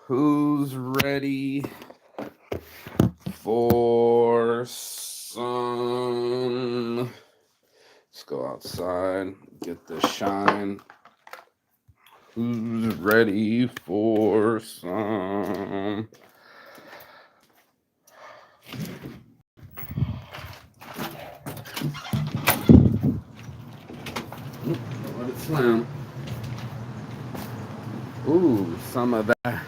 Who's ready for some? Let's go outside, get the shine. Who's ready for some? Let it slam. Ooh, some of that.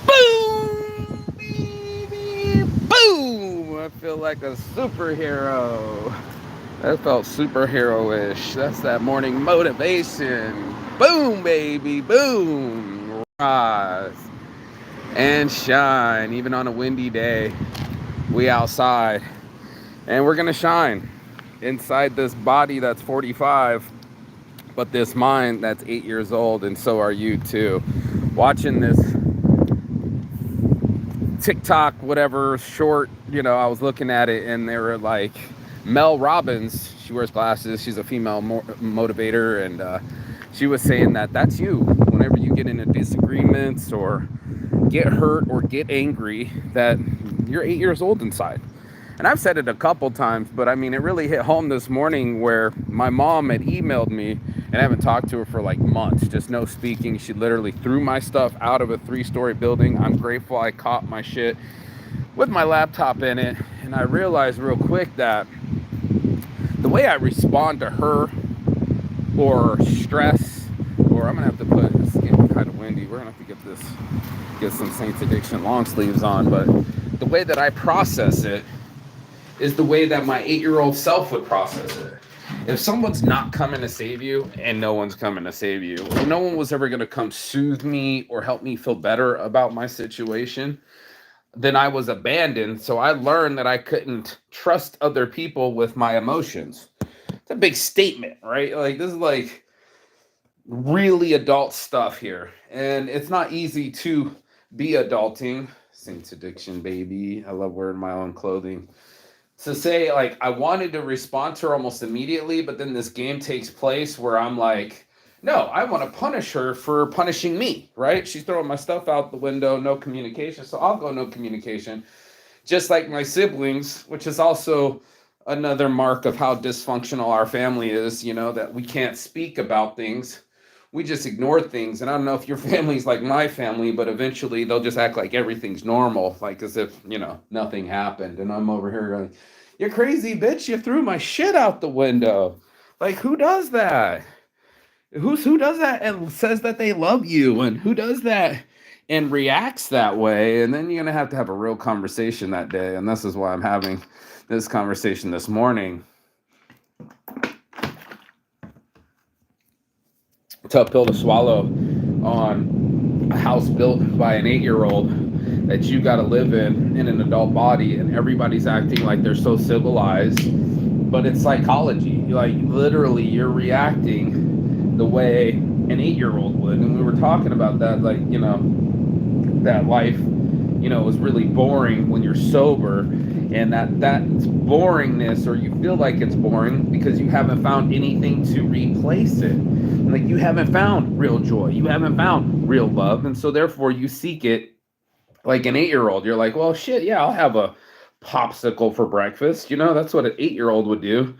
Boom! Baby! Boom! I feel like a superhero. That felt superhero-ish. That's that morning motivation. Boom, baby, boom. Rise and shine. Even on a windy day, we outside. And we're gonna shine inside this body that's 45, but this mind that's 8 years old, and so are you too. Watching this TikTok, whatever, short, I was looking at it and they were like, Mel Robbins, she wears glasses, she's a female motivator, and she was saying that that's you. Whenever you get into disagreements or get hurt or get angry, that you're 8 years old inside. And I've said it a couple times, but I mean, it really hit home this morning where my mom had emailed me, and I haven't talked to her for like months, just no speaking. She literally threw my stuff out of a 3-story building. I'm grateful I caught my shit with my laptop in it. And I realized real quick that the way I respond to her or stress, or I'm gonna have to put, it's getting kind of windy, we're gonna have to get some Saints Addiction long sleeves on, but the way that I process it is the way that my 8-year-old self would process it. If someone's not coming to save you, and no one's coming to save you, no one was ever going to come soothe me or help me feel better about my situation, then I was abandoned. So I learned that I couldn't trust other people with my emotions. It's a big statement, right? Like, this is like really adult stuff here. And it's not easy to be adulting. Saints Addiction, baby. I love wearing my own clothing. To say, like, I wanted to respond to her almost immediately, but then this game takes place where I'm like, no, I want to punish her for punishing me, right? She's throwing my stuff out the window, no communication, so I'll go no communication. Just like my siblings, which is also another mark of how dysfunctional our family is, that we can't speak about things. We just ignore things. And I don't know if your family's like my family, but eventually they'll just act like everything's normal, like as if, nothing happened. And I'm over here going, you're crazy, bitch. You threw my shit out the window. Like, who does that? Who does that and says that they love you? And who does that and reacts that way? And then you're going to have a real conversation that day. And this is why I'm having this conversation this morning. Tough pill to swallow on a house built by an 8-year-old that you got to live in an adult body, and everybody's acting like they're so civilized, but it's psychology. Like, literally, you're reacting the way an 8-year-old would. And we were talking about that, like, that life, is really boring when you're sober, and that boringness, or you feel like it's boring because you haven't found anything to replace it. Like, you haven't found real joy, you haven't found real love, and so therefore you seek it like an 8-year-old. You're like, well, shit, yeah, I'll have a popsicle for breakfast. That's what an 8-year-old would do.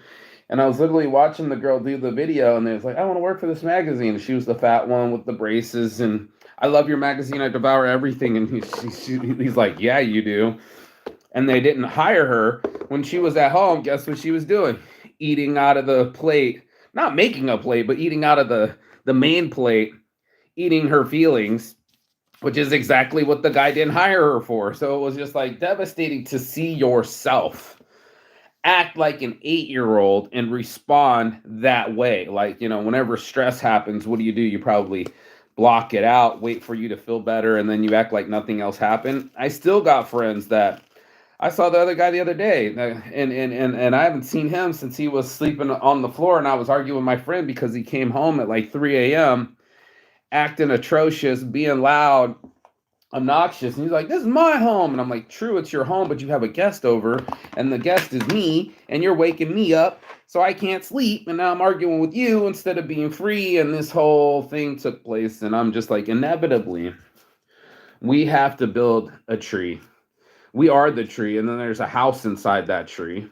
And I was literally watching the girl do the video, and it was like, I want to work for this magazine. She was the fat one with the braces, and I love your magazine, I devour everything. And he's like, yeah, you do. And they didn't hire her when she was at home. Guess what she was doing? Eating out of the plate. Not making a plate, but eating out of the main plate, eating her feelings, which is exactly what the guy didn't hire her for. So it was just like devastating to see yourself act like an 8-year-old and respond that way. Like, whenever stress happens, what do? You probably block it out, wait for you to feel better, and then you act like nothing else happened. I still got friends that I saw the other guy the other day, and I haven't seen him since he was sleeping on the floor, and I was arguing with my friend because he came home at like 3 a.m., acting atrocious, being loud, obnoxious, and he's like, this is my home. And I'm like, true, it's your home, but you have a guest over, and the guest is me, and you're waking me up, so I can't sleep, and now I'm arguing with you instead of being free. And this whole thing took place, and I'm just like, inevitably, We have to build a tree. We are the tree, and then there's a house inside that tree.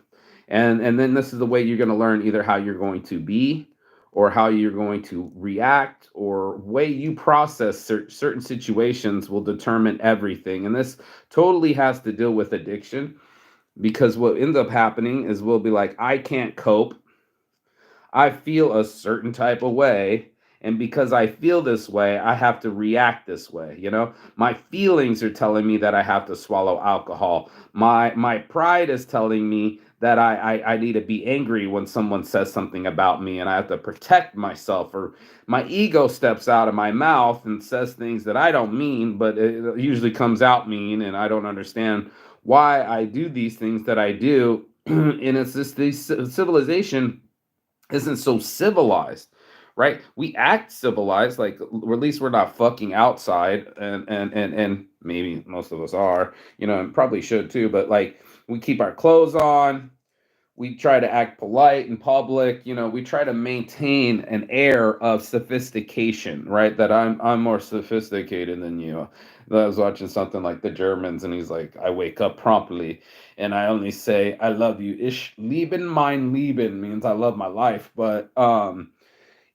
And then this is the way you're going to learn either how you're going to be, or how you're going to react, or way you process certain situations will determine everything. And this totally has to deal with addiction, because what ends up happening is we'll be like, I can't cope, I feel a certain type of way. And because I feel this way, I have to react this way. My feelings are telling me that I have to swallow alcohol. My pride is telling me that I need to be angry when someone says something about me, and I have to protect myself. Or my ego steps out of my mouth and says things that I don't mean, but it usually comes out mean, and I don't understand why I do these things that I do. And it's just this civilization isn't so civilized, right? We act civilized, like, or at least we're not fucking outside, and maybe most of us are, and probably should too. But like, we keep our clothes on, we try to act polite in public, we try to maintain an air of sophistication, right? That I'm more sophisticated than you. I was watching something like the Germans, and he's like, I wake up promptly and I only say I love you. Ich lieben mein Leben means I love my life. But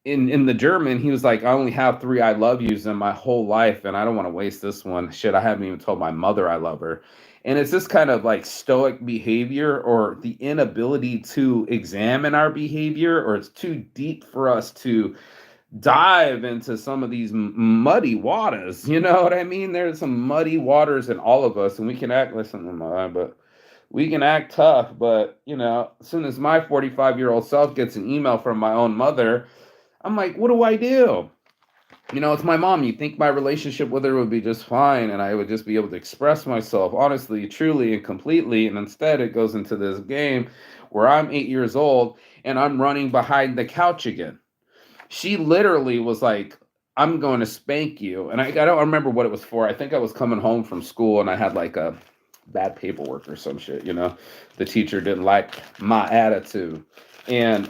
in the German, he was like, I only have 3 I love yous in my whole life, and I don't want to waste this one. Shit, I haven't even told my mother I love her. And it's this kind of like stoic behavior, or the inability to examine our behavior, or it's too deep for us to dive into some of these muddy waters. You know what I mean? There's some muddy waters in all of us, and we can act, listen, but we can act tough. But, as soon as my 45-year-old self gets an email from my own mother, I'm like, what do I do? It's my mom. You think my relationship with her would be just fine, and I would just be able to express myself honestly, truly, and completely. And instead, it goes into this game where I'm 8 years old and I'm running behind the couch again. She literally was like, I'm going to spank you. And I don't remember what it was for. I think I was coming home from school and I had like a bad paperwork or some shit. The teacher didn't like my attitude. And,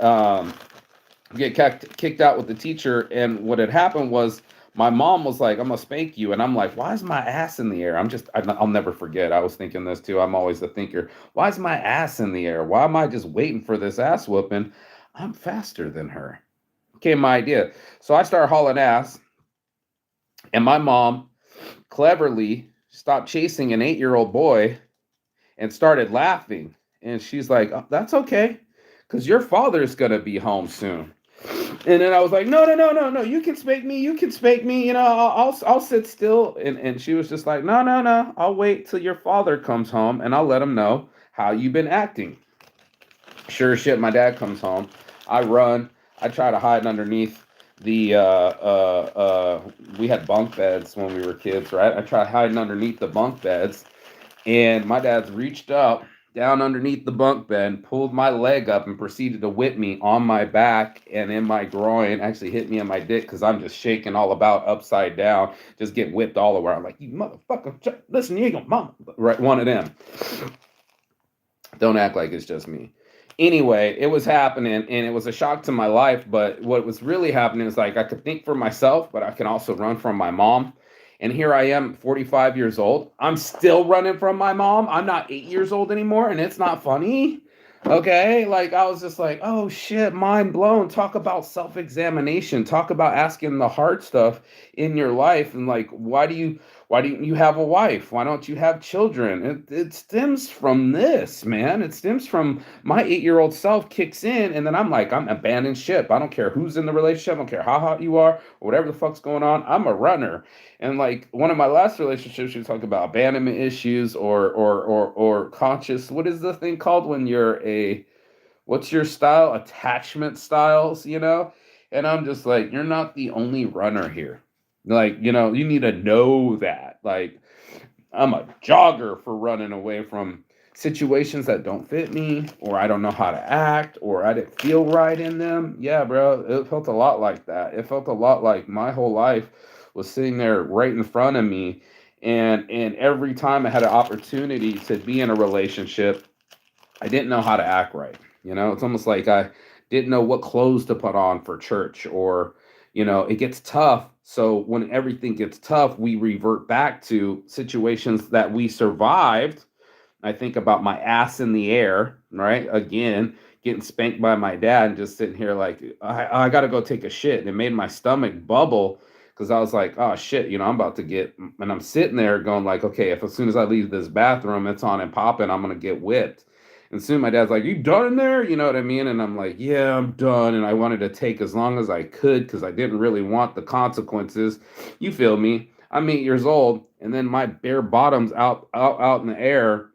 get kicked out with the teacher. And what had happened was, my mom was like, I'm gonna spank you. And I'm like, why is my ass in the air? I'll never forget. I was thinking this too. I'm always the thinker. Why is my ass in the air? Why am I just waiting for this ass whooping? I'm faster than her. Came my idea. So I started hauling ass, and my mom cleverly stopped chasing an 8-year-old boy and started laughing. And she's like, oh, that's okay, because your father's gonna be home soon. And then I was like, no, no, no, no, no. You can spank me. You can spank me. I'll sit still. And she was just like, no, no, no. I'll wait till your father comes home, and I'll let him know how you've been acting. Sure as shit, my dad comes home. I run. I try to hide underneath the we had bunk beds when we were kids, right? I try hiding underneath the bunk beds, and my dad's reached up down underneath the bunk bed, pulled my leg up, and proceeded to whip me on my back and in my groin. Actually hit me in my dick, because I'm just shaking all about upside down, just getting whipped all around. Like, you motherfucker, listen, you ain't gonna mama. Right, one of them. Don't act like it's just me. Anyway, it was happening, and it was a shock to my life. But what was really happening is, like, I could think for myself, but I can also run from my mom. And here I am, 45 years old. I'm still running from my mom. I'm not 8 years old anymore, and it's not funny. Okay, like, I was just like, oh shit, mind blown. Talk about self-examination. Talk about asking the hard stuff in your life. And like, why don't you have a wife? Why don't you have children? It stems from this, man. It stems from my 8-year-old self kicks in, and then I'm like, I'm abandoning ship. I don't care who's in the relationship. I don't care how hot you are, or whatever the fuck's going on. I'm a runner. And like, one of my last relationships, she was talking about abandonment issues, or conscious. What is the thing called when you're what's your style? Attachment styles, And I'm just like, you're not the only runner here. Like, you need to know that. Like, I'm a jogger for running away from situations that don't fit me, or I don't know how to act, or I didn't feel right in them. Yeah, bro, it felt a lot like that. It felt a lot like my whole life was sitting there right in front of me. And every time I had an opportunity to be in a relationship, I didn't know how to act right. It's almost like I didn't know what clothes to put on for church, or, it gets tough So when everything gets tough, we revert back to situations that we survived. I think about my ass in the air, right? Again, getting spanked by my dad and just sitting here like, I got to go take a shit. And it made my stomach bubble because I was like, oh shit, I'm about to get, and I'm sitting there going like, okay, if as soon as I leave this bathroom, it's on and popping, I'm going to get whipped. And soon my dad's like, you done in there? You know what I mean? And I'm like, yeah, I'm done. And I wanted to take as long as I could because I didn't really want the consequences. You feel me? I'm 8 years old, and then my bare bottom's out in the air,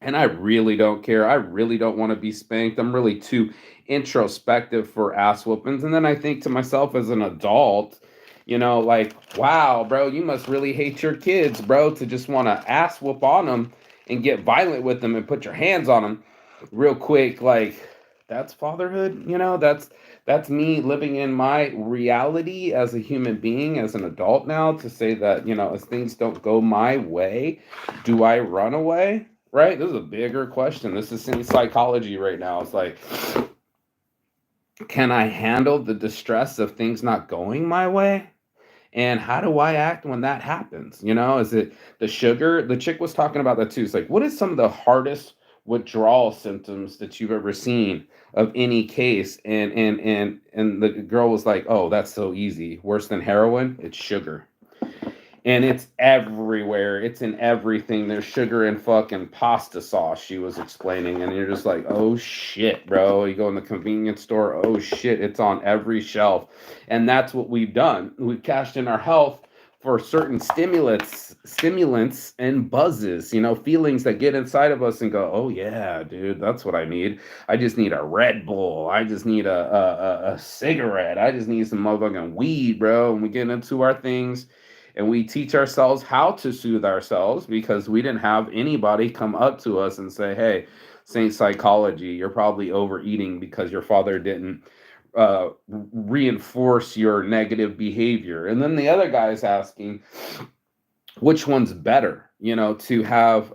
and I really don't care. I really don't want to be spanked. I'm really too introspective for ass whoopings. And then I think to myself as an adult, like, wow, bro, you must really hate your kids, bro, to just want to ass whoop on them and get violent with them and put your hands on them real quick. Like, that's fatherhood. That's me living in my reality as a human being, as an adult now, to say that, as things don't go my way, do I run away? Right? This is a bigger question. This is in psychology right now. It's like, can I handle the distress of things not going my way? And how do I act when that happens? Is it the sugar? The chick was talking about that too. It's like, what is some of the hardest withdrawal symptoms that you've ever seen of any case? And the girl was like, oh, that's so easy. Worse than heroin? It's sugar. And it's everywhere. It's in everything. There's sugar in fucking pasta sauce, she was explaining. And you're just like, oh shit, bro. You go in the convenience store, oh shit, it's on every shelf. And that's what we've done. We've cashed in our health for certain stimulants and buzzes, feelings that get inside of us and go, oh yeah, dude, that's what I need. I just need a Red Bull. I just need a cigarette. I just need some motherfucking weed, bro. And we get into our things and we teach ourselves how to soothe ourselves because we didn't have anybody come up to us and say, hey, Saint Psychology, you're probably overeating because your father didn't reinforce your negative behavior. And then the other guy is asking, which one's better, to have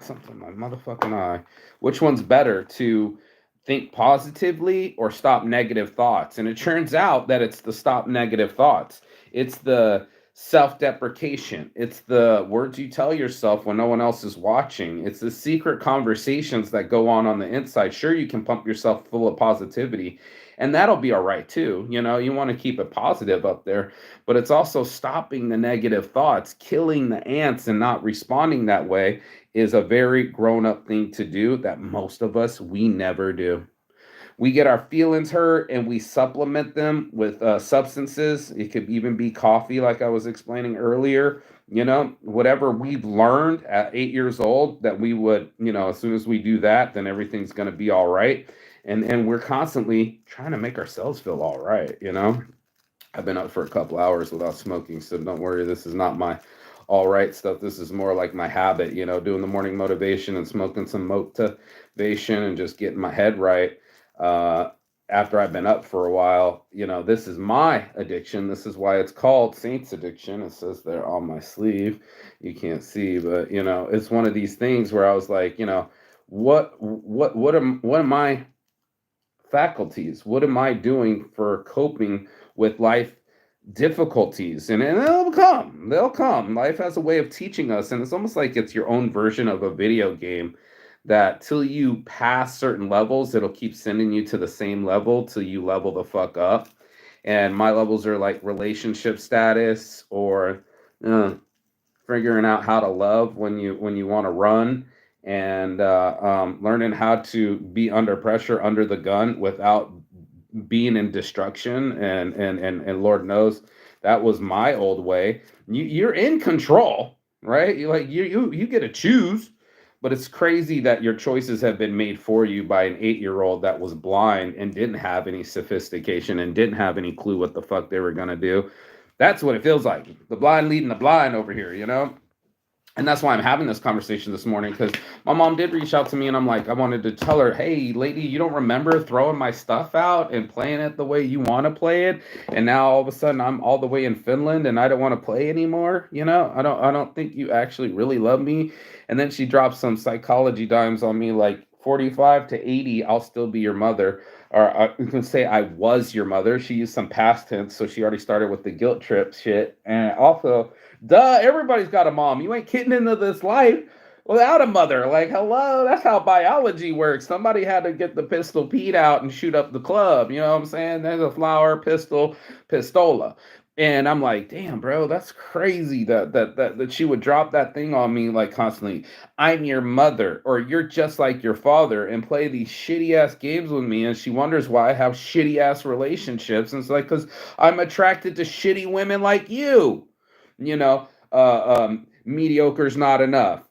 something, my motherfucking eye, which one's better, to think positively or stop negative thoughts? And it turns out that it's the stop negative thoughts. It's the self-deprecation. It's the words you tell yourself when no one else is watching. It's the secret conversations that go on the inside. Sure, you can pump yourself full of positivity, and that'll be all right too. You want to keep it positive up there, but it's also stopping the negative thoughts, killing the ants and not responding that way is a very grown-up thing to do that most of us, we never do. We get our feelings hurt and we supplement them with substances. It could even be coffee, like I was explaining earlier. Whatever we've learned at 8 years old that we would, as soon as we do that, then everything's going to be all right. And we're constantly trying to make ourselves feel all right. I've been up for a couple hours without smoking, so don't worry. This is not my all right stuff. This is more like my habit, doing the morning motivation and smoking some motivation and just getting my head right. After I've been up for a while, this is my addiction. This is why it's called Saints Addiction. It says there on my sleeve. You can't see, but it's one of these things where I was like, what am my faculties? What am I doing for coping with life difficulties? And they'll come. Life has a way of teaching us, and it's almost like it's your own version of a video game that till you pass certain levels, it'll keep sending you to the same level till you level the fuck up. And my levels are like relationship status or figuring out how to love when you want to run, and learning how to be under pressure, under the gun, without being in destruction. And Lord knows that was my old way. You're in control, right? You get to choose. But it's crazy that your choices have been made for you by an 8-year-old that was blind and didn't have any sophistication and didn't have any clue what the fuck they were going to do. That's what it feels like. The blind leading the blind over here, And that's why I'm having this conversation this morning, because my mom did reach out to me and I'm like, I wanted to tell her, hey, lady, you don't remember throwing my stuff out and playing it the way you want to play it. And now all of a sudden I'm all the way in Finland and I don't want to play anymore. I don't think you actually really love me. And then she dropped some psychology dimes on me like 45 to 80, I'll still be your mother. or I was gonna say I was your mother. She used some past tense, so she already started with the guilt trip shit. And also, duh, everybody's got a mom. You ain't getting into this life without a mother. Like, hello, that's how biology works. Somebody had to get the pistol Pete out and shoot up the club. You know what I'm saying? There's a flower, pistol, pistola. And I'm like, damn, bro, that's crazy that she would drop that thing on me like constantly. I'm your mother, or you're just like your father, and play these shitty ass games with me. And she wonders why I have shitty ass relationships. And it's like, because I'm attracted to shitty women like you. You know, mediocre's not enough.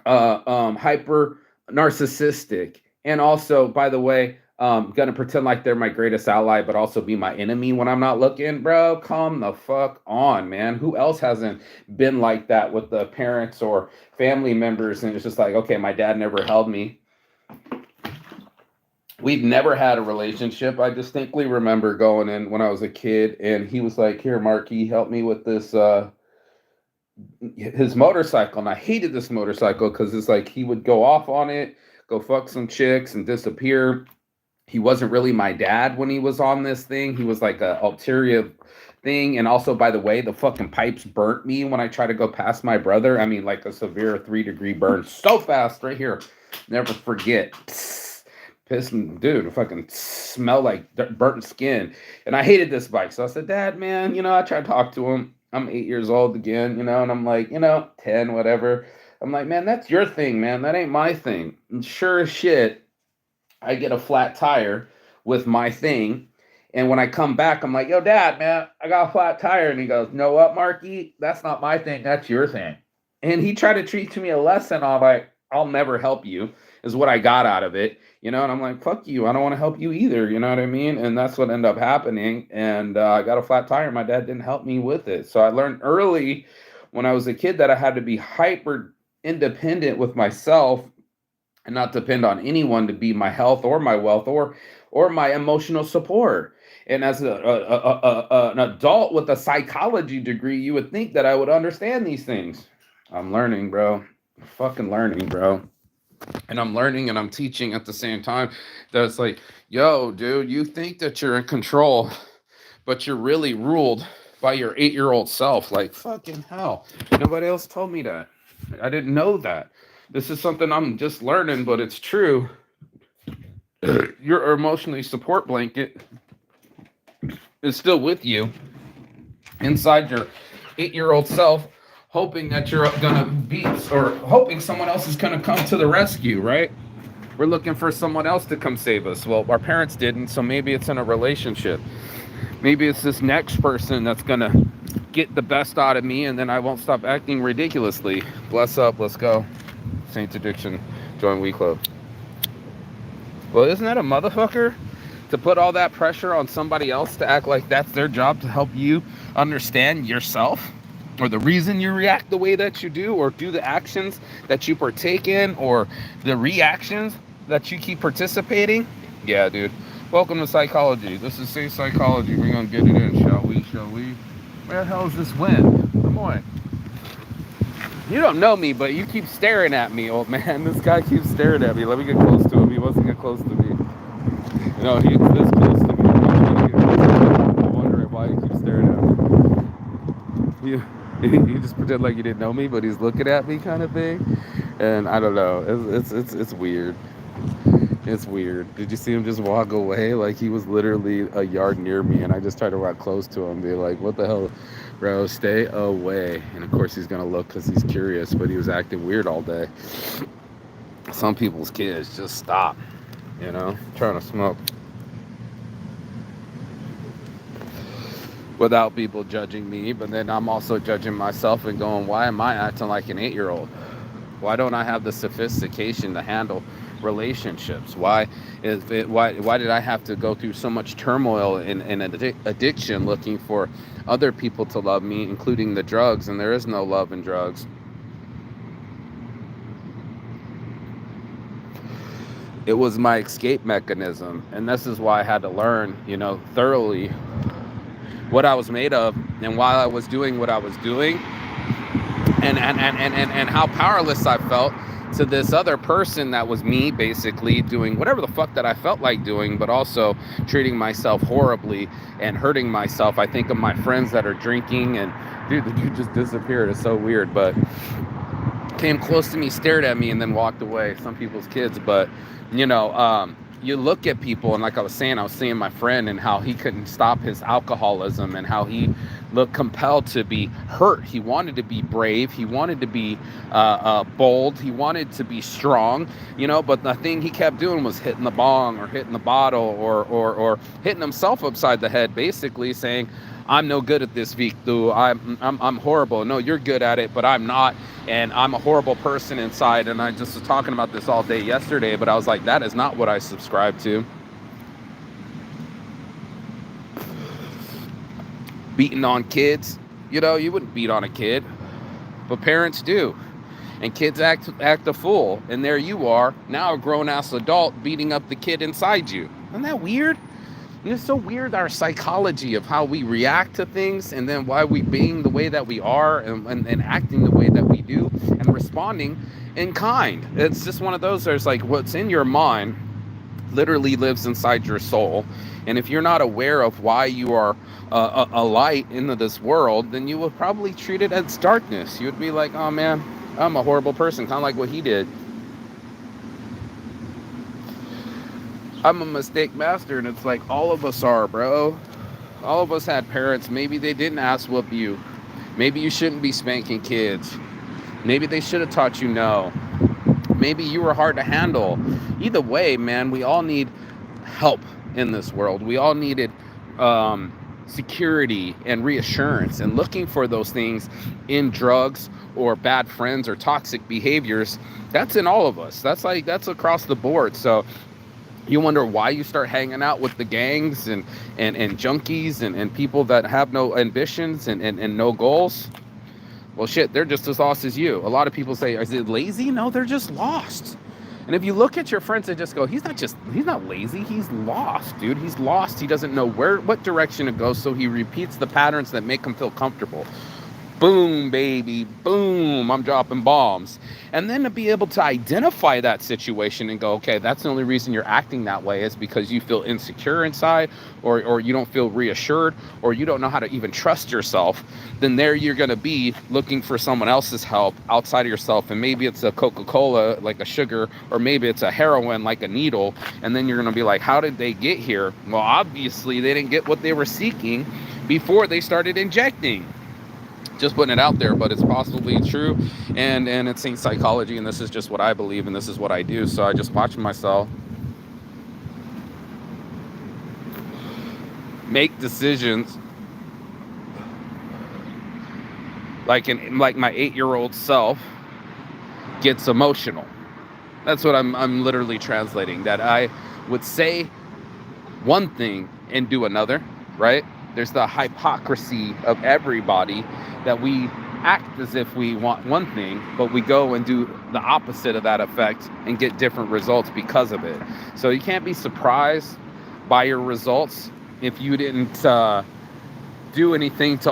Hyper narcissistic, and also, by the way, gonna pretend like they're my greatest ally, but also be my enemy when I'm not looking. Bro, calm the fuck on, man. Who else hasn't been like that with the parents or family members? And it's just like, okay, my dad never held me. We've never had a relationship. I distinctly remember going in when I was a kid, and he was like, "Here, Marky, help me with this." His motorcycle, and I hated this motorcycle because it's like he would go off on it, go fuck some chicks, and disappear. He wasn't really my dad when he was on this thing. He was like a ulterior thing. And also, by the way, the fucking pipes burnt me when I tried to go past my brother. I mean, like a severe 3-degree burn so fast right here. Never forget. Pissing, dude, fucking smell like burnt skin. And I hated this bike. So I said, Dad, man, I tried to talk to him. I'm 8 years old again, and I'm like, 10, whatever. I'm like, man, that's your thing, man. That ain't my thing. And sure as shit, I get a flat tire with my thing. And when I come back, I'm like, yo, Dad, man, I got a flat tire. And he goes, know what, Marky? That's not my thing. That's your thing. And he tried to teach me a lesson on like, I'll never help you, is what I got out of it. And I'm like, fuck you. I don't want to help you either. You know what I mean? And that's what ended up happening. And I got a flat tire. My dad didn't help me with it. So I learned early when I was a kid that I had to be hyper independent with myself and not depend on anyone to be my health or my wealth or my emotional support. And as an adult with a psychology degree, you would think that I would understand these things. I'm learning, bro. I'm fucking learning, bro. And I'm learning and I'm teaching at the same time. That it's like, yo, dude, you think that you're in control, but you're really ruled by your 8-year-old self. Like, fucking hell. Nobody else told me that. I didn't know that. This is something I'm just learning, but it's true. Your emotionally support blanket is still with you inside your 8-year-old self, hoping that you're gonna beat, or hoping someone else is gonna come to the rescue, right? We're looking for someone else to come save us. Well, our parents didn't, so maybe it's in a relationship. Maybe it's this next person that's gonna get the best out of me, and then I won't stop acting ridiculously. Bless up, let's go. Saints Addiction, join We Club. Well, isn't that a motherfucker? To put all that pressure on somebody else to act like that's their job to help you understand yourself, or the reason you react the way that you do, or do the actions that you partake in, or the reactions that you keep participating. Yeah, dude. Welcome to psychology. This is Safe Psychology. We're gonna get it in, shall we? Where the hell is this wind? Come on. You don't know me, but you keep staring at me, old man. This guy keeps staring at me. Let me get close to him. He wants to get close to me. He's this close to me. I'm wondering why he keeps staring at me. He just pretend like he didn't know me, but he's looking at me, kind of thing. And I don't know. It's weird. It's weird. Did you see him just walk away? Like he was literally a yard near me, and I just tried to walk close to him, be like, "What the hell, bro? Stay away." And of course he's gonna look because he's curious, but he was acting weird all day. Some people's kids just stop, trying to smoke without people judging me. But then I'm also judging myself and going, why am I acting like an 8-year-old? Why don't I have the sophistication to handle relationships? Why did I have to go through so much turmoil and addiction looking for other people to love me, including the drugs? And there is no love in drugs. It was my escape mechanism, and this is why I had to learn, thoroughly what I was made of. And while I was doing what I was doing, and how powerless I felt to this other person that was me, basically doing whatever the fuck that I felt like doing, but also treating myself horribly and hurting myself. I think of my friends that are drinking, and dude, the dude just disappeared. It's so weird, but came close to me, stared at me, and then walked away. Some people's kids, but you look at people, and like I was saying, I was seeing my friend and how he couldn't stop his alcoholism and how he looked compelled to be hurt. He wanted to be brave. He wanted to be bold. He wanted to be strong, but the thing he kept doing was hitting the bong or hitting the bottle or hitting himself upside the head, basically saying, I'm no good at this, Victu. I'm horrible. No, you're good at it, but I'm not. And I'm a horrible person inside. And I just was talking about this all day yesterday, but I was like, that is not what I subscribe to. Beating on kids, you wouldn't beat on a kid, but parents do. And kids act a fool. And there you are, now a grown-ass adult beating up the kid inside you. Isn't that weird? It's so weird, our psychology of how we react to things, and then why we being the way that we are and acting the way that we do and responding in kind. It's just one of those, there's like what's in your mind literally lives inside your soul. And if you're not aware of why you are a light into this world, then you will probably treat it as darkness. You would be like, oh man, I'm a horrible person, kind of like what he did. I'm a mistake master, and it's like all of us are, bro. All of us had parents. Maybe they didn't ass whoop you. Maybe you shouldn't be spanking kids. Maybe they should have taught you no. Maybe you were hard to handle. Either way, man, we all need help in this world. We all needed security and reassurance, and looking for those things in drugs or bad friends or toxic behaviors. That's in all of us. That's across the board. So you wonder why you start hanging out with the gangs and junkies and people that have no ambitions and no goals. Well, shit, they're just as lost as you. A lot of people say, is it lazy? No, they're just lost. And if you look at your friends and just go, he's not lazy, he's lost, dude. He's lost. He doesn't know what direction to go, so he repeats the patterns that make him feel comfortable. Boom, baby, boom, I'm dropping bombs. And then to be able to identify that situation and go, okay, that's the only reason you're acting that way is because you feel insecure inside, or you don't feel reassured, or you don't know how to even trust yourself. Then there you're going to be looking for someone else's help outside of yourself. And maybe it's a Coca-Cola, like a sugar, or maybe it's a heroin, like a needle. And then you're going to be like, how did they get here? Well, obviously they didn't get what they were seeking before they started injecting. Just putting it out there, but it's possibly true, and it's in psychology, and this is just what I believe, and this is what I do. So I just watch myself make decisions like my 8-year-old self gets emotional. That's what I'm literally translating, that I would say one thing and do another, right? There's the hypocrisy of everybody, that we act as if we want one thing, but we go and do the opposite of that effect and get different results because of it. So you can't be surprised by your results if you didn't do anything to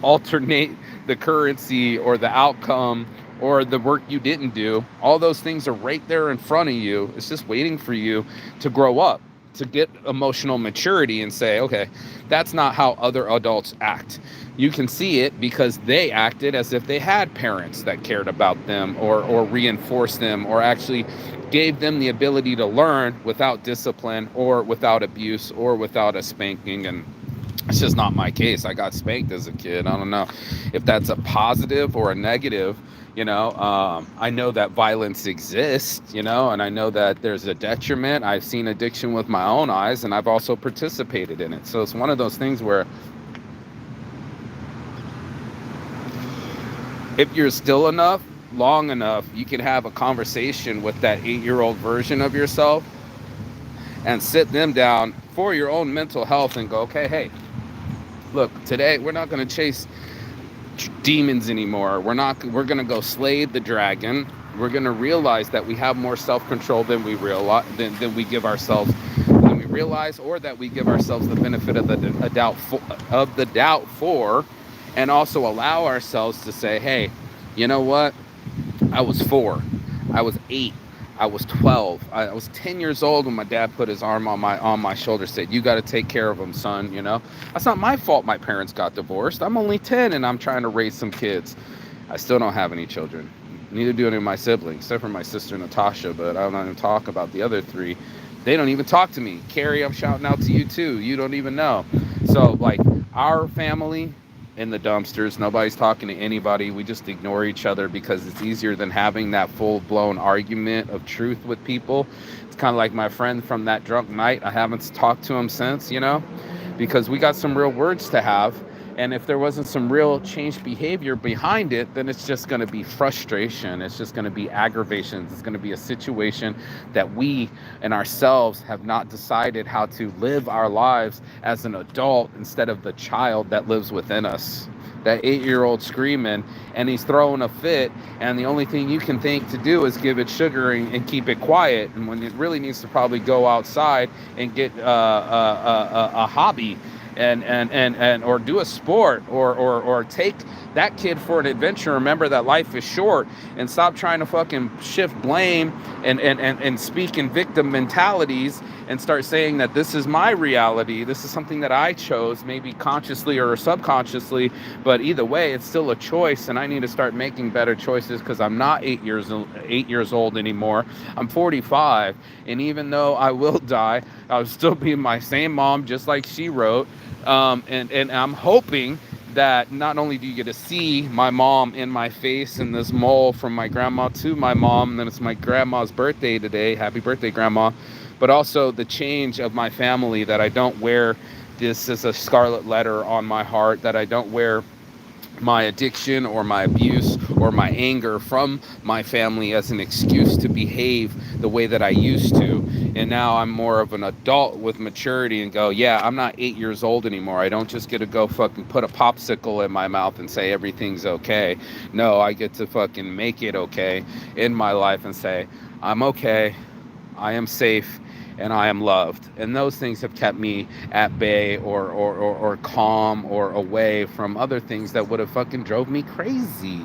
alternate the currency or the outcome or the work you didn't do. All those things are right there in front of you. It's just waiting for you to grow up, to get emotional maturity and say, okay, that's not how other adults act. You can see it because they acted as if they had parents that cared about them or reinforced them or actually gave them the ability to learn without discipline or without abuse or without a spanking. And it's just not my case. I got spanked as a kid. I don't know if that's a positive or a negative. I know that violence exists, and I know that there's a detriment. I've seen addiction with my own eyes, and I've also participated in it. So it's one of those things where if you're still enough, long enough, you can have a conversation with that 8-year-old version of yourself and sit them down for your own mental health and go, okay, hey, look, today we're not going to chase demons anymore. We're going to go slay the dragon. We're going to realize that we have more self-control than we realize, than we give ourselves, than we realize, or that we give ourselves the benefit of the doubt for, and also allow ourselves to say, hey, You know what? I was 4. I was 8. I was 12. I was 10 years old when my dad put his arm on my shoulder, said, "You got to take care of them, son." You know, that's not my fault. My parents got divorced. I'm only 10, and I'm trying to raise some kids. I still don't have any children. Neither do any of my siblings, except for my sister Natasha. But I don't even talk about the other 3. They don't even talk to me. Carrie, I'm shouting out to you too. You don't even know. So like our family in the dumpsters. Nobody's talking to anybody. We just ignore each other because it's easier than having that full-blown argument of truth with people. It's kind of like my friend from that drunk night. I haven't talked to him since, because we got some real words to have. And if there wasn't some real changed behavior behind it, then it's just going to be frustration. It's just going to be aggravation. It's going to be a situation that we and ourselves have not decided how to live our lives as an adult instead of the child that lives within us. That 8-year-old screaming and he's throwing a fit, and the only thing you can think to do is give it sugar and keep it quiet. And when it really needs to probably go outside and get a hobby and or do a sport or take that kid for an adventure. Remember that life is short, and stop trying to fucking shift blame and speak in victim mentalities and start saying that this is my reality. This is something that I chose, maybe consciously or subconsciously, but either way, it's still a choice, and I need to start making better choices because I'm not 8 years old anymore. I'm 45, and even though I will die, I'll still be my same mom, just like she wrote. And I'm hoping that not only do you get to see my mom in my face in this mole from my grandma to my mom, and then it's my grandma's birthday today, happy birthday, Grandma, but also the change of my family, that I don't wear this as a scarlet letter on my heart, that I don't wear my addiction or my abuse or my anger from my family as an excuse to behave the way that I used to. And now I'm more of an adult with maturity and go, yeah, I'm not 8 years old anymore. I don't just get to go fucking put a popsicle in my mouth and say everything's okay. No, I get to fucking make it okay in my life and say, I'm okay, I am safe, and I am loved. And those things have kept me at bay or calm or away from other things that would have fucking drove me crazy.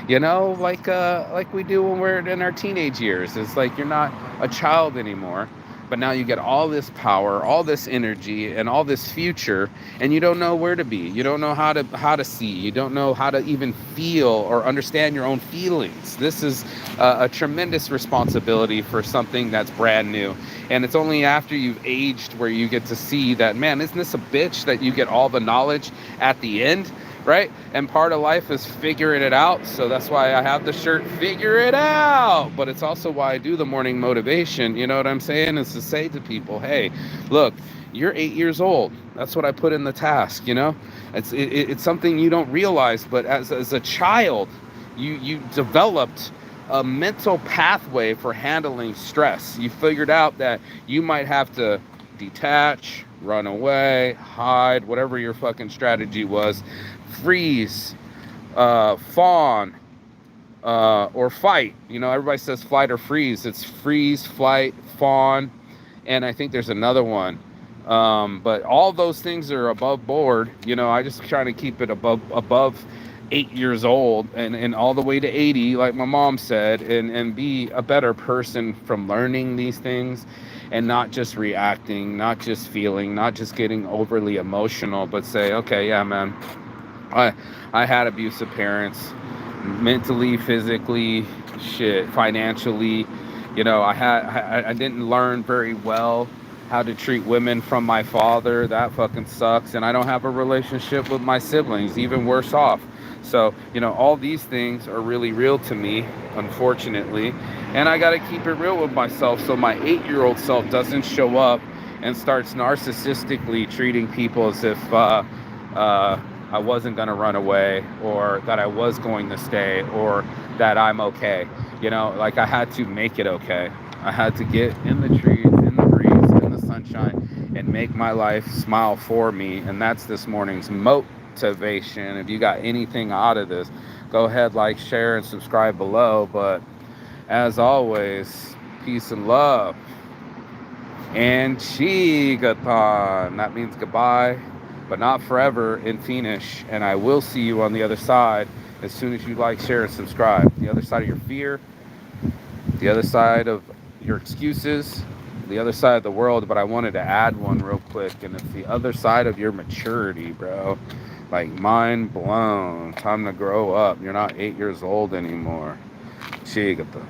Like we do when we're in our teenage years. It's like you're not a child anymore, but now you get all this power, all this energy, and all this future, and you don't know where to be. You don't know how to see. You don't know how to even feel or understand your own feelings. This is a tremendous responsibility for something that's brand new. And it's only after you've aged where you get to see that, man, isn't this a bitch that you get all the knowledge at the end, right? And part of life is figuring it out. So that's why I have the shirt, Figure It Out. But it's also why I do the morning motivation. You know what I'm saying? Is to say to people, hey, look, you're 8 years old. That's what I put in the task, It's something you don't realize, but as a child, you developed a mental pathway for handling stress. You figured out that you might have to detach, run away, hide, whatever your fucking strategy was, freeze, fawn, or fight. Everybody says flight or freeze. It's freeze, flight, fawn, and I think there's another one. But all those things are above board. I just trying to keep it above 8 years old and all the way to 80, like my mom said, and be a better person from learning these things and not just reacting, not just feeling, not just getting overly emotional, but say, okay, yeah, man, I had abusive parents, mentally, physically, financially. I didn't learn very well how to treat women from my father. That fucking sucks. And I don't have a relationship with my siblings, even worse off. So, all these things are really real to me, unfortunately. And I got to keep it real with myself so my 8-year-old self doesn't show up and starts narcissistically treating people as if I wasn't going to run away, or that I was going to stay, or that I'm okay. I had to make it okay. I had to get in the trees, in the breeze, in the sunshine, and make my life smile for me. And that's this morning's motivation. If you got anything out of this, go ahead, like, share, and subscribe below. But as always, peace and love. And Chigathon. That means goodbye, but not forever in Phoenix. And I will see you on the other side. as soon as you like, share, and subscribe. The other side of your fear, the other side of your excuses, the other side of the world. But I wanted to add one real quick, and it's the other side of your maturity, bro. Like, mind blown. Time to grow up. You're not 8 years old anymore. Chigata.